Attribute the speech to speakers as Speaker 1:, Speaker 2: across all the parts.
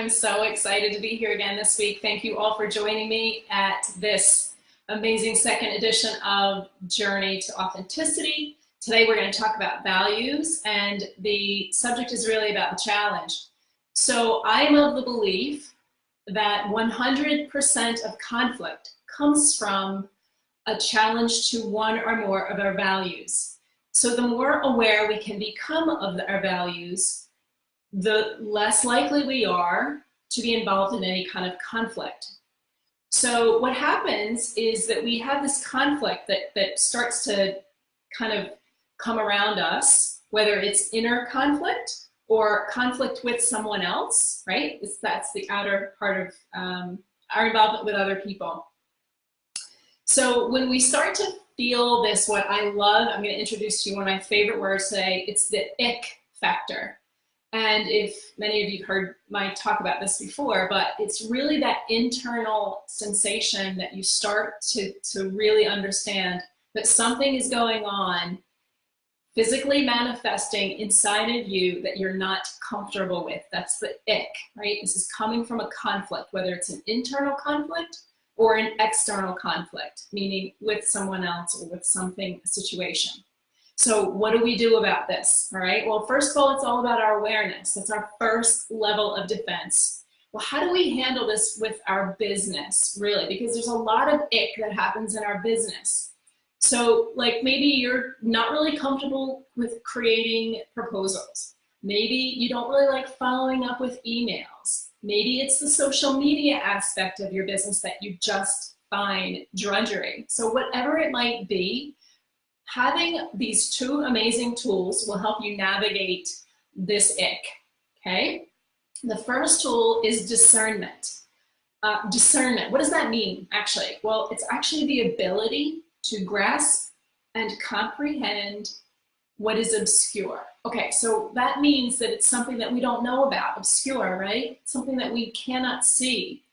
Speaker 1: I'm so excited to be here again this week. Thank you all for joining me at this amazing second edition of Journey to Authenticity. Today we're going to talk about values, and the subject is really about the challenge. So I am of the belief that 100% of conflict comes from a challenge to one or more of our values. So the more aware we can become of our values, the less likely we are to be involved in any kind of conflict. So what happens is that we have this conflict that starts to kind of come around us, whether it's inner conflict or conflict with someone else, right? That's the outer part of our involvement with other people. So when we start to feel this, what I love, I'm going to introduce to you one of my favorite words today, it's the ick factor. And if many of you have heard my talk about this before, but it's really that internal sensation that you start to really understand that something is going on, physically manifesting inside of you that you're not comfortable with. That's the ick, right? This is coming from a conflict, whether it's an internal conflict or an external conflict, meaning with someone else or with something, a situation. So what do we do about this? All right, well, first of all, it's all about our awareness. That's our first level of defense. Well, how do we handle this with our business, really? Because there's a lot of ick that happens in our business. So like maybe you're not really comfortable with creating proposals. Maybe you don't really like following up with emails. Maybe it's the social media aspect of your business that you just find drudgery. So whatever it might be, having these two amazing tools will help you navigate this ick, okay? The first tool is discernment. Discernment, what does that mean, actually? Well, it's actually the ability to grasp and comprehend what is obscure. Okay, so that means that it's something that we don't know about, obscure, right? Something that we cannot see.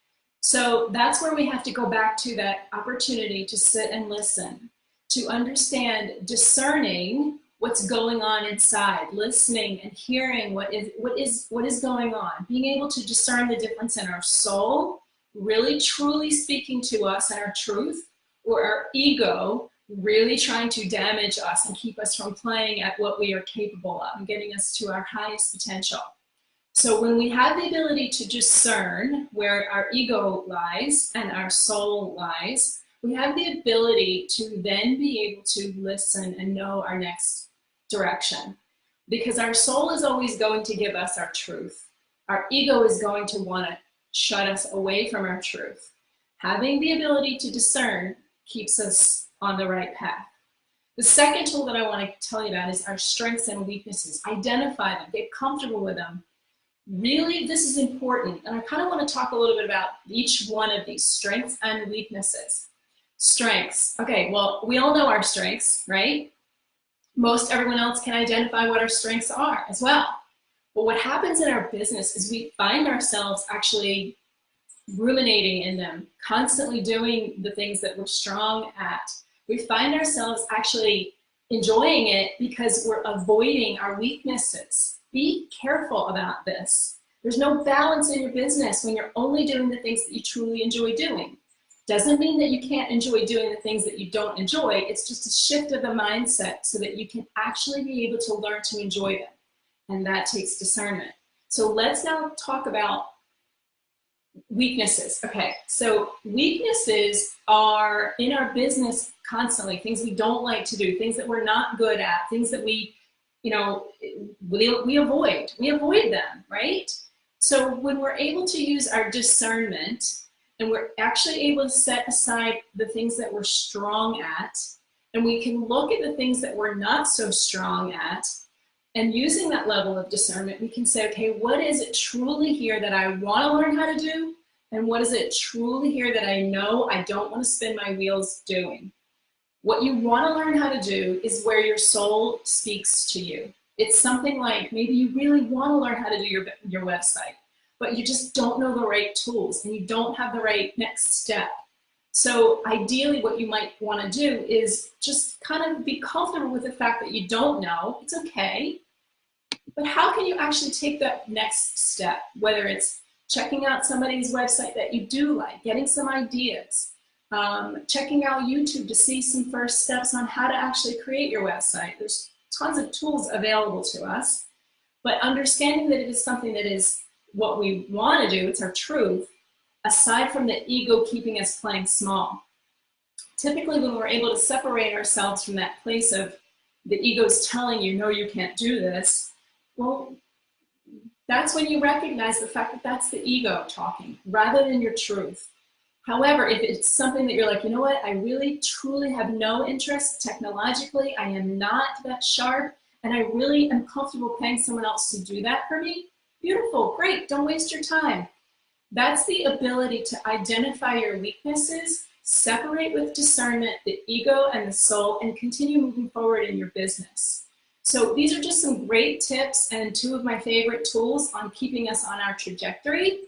Speaker 1: So that's where we have to go back to that opportunity to sit and listen, to understand, discerning what's going on inside, listening and hearing what is going on, being able to discern the difference in our soul, really truly speaking to us and our truth, or our ego really trying to damage us and keep us from playing at what we are capable of and getting us to our highest potential. So when we have the ability to discern where our ego lies and our soul lies, we have the ability to then be able to listen and know our next direction. Because our soul is always going to give us our truth. Our ego is going to want to shut us away from our truth. Having the ability to discern keeps us on the right path. The second tool that I want to tell you about is our strengths and weaknesses. Identify them, get comfortable with them. Really, this is important. And I kind of want to talk a little bit about each one of these strengths and weaknesses. Strengths. Okay, well, we all know our strengths, right? Most everyone else can identify what our strengths are as well. But what happens in our business is we find ourselves actually ruminating in them, constantly doing the things that we're strong at. We find ourselves actually enjoying it because we're avoiding our weaknesses. Be careful about this. There's no balance in your business when you're only doing the things that you truly enjoy doing. Doesn't mean that you can't enjoy doing the things that you don't enjoy. It's just a shift of the mindset so that you can actually be able to learn to enjoy them. And that takes discernment. So let's now talk about weaknesses. Okay, so weaknesses are in our business constantly, things we don't like to do, things that we're not good at, things that we avoid. We avoid them, right? So when we're able to use our discernment, and we're actually able to set aside the things that we're strong at, and we can look at the things that we're not so strong at, and using that level of discernment, we can say, okay, what is it truly here that I want to learn how to do? And what is it truly here that I know I don't want to spin my wheels doing? What you want to learn how to do is where your soul speaks to you. It's something like maybe you really want to learn how to do your website, but you just don't know the right tools and you don't have the right next step. So ideally what you might want to do is just kind of be comfortable with the fact that you don't know. It's okay. But how can you actually take that next step, whether it's checking out somebody's website that you do like, getting some ideas, checking out YouTube to see some first steps on how to actually create your website. There's tons of tools available to us, but understanding that it is something that is what we want to do, it's our truth, aside from the ego keeping us playing small. Typically, when we're able to separate ourselves from that place of the ego's telling you, no, you can't do this, well, that's when you recognize the fact that that's the ego talking rather than your truth. However, if it's something that you're like, you know what, I really truly have no interest technologically, I am not that sharp, and I really am comfortable paying someone else to do that for me, beautiful, great, don't waste your time. That's the ability to identify your weaknesses, separate with discernment the ego and the soul, and continue moving forward in your business. So these are just some great tips and two of my favorite tools on keeping us on our trajectory.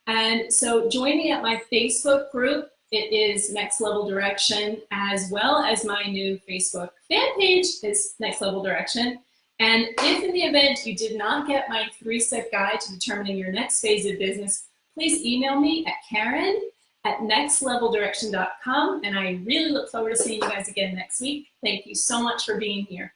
Speaker 1: And so join me at my Facebook group. It is Next Level Direction, as well as my new Facebook fan page is Next Level Direction. And if in the event you did not get my 3-step guide to determining your next phase of business, please email me at Karen@nextleveldirection.com. And I really look forward to seeing you guys again next week. Thank you so much for being here.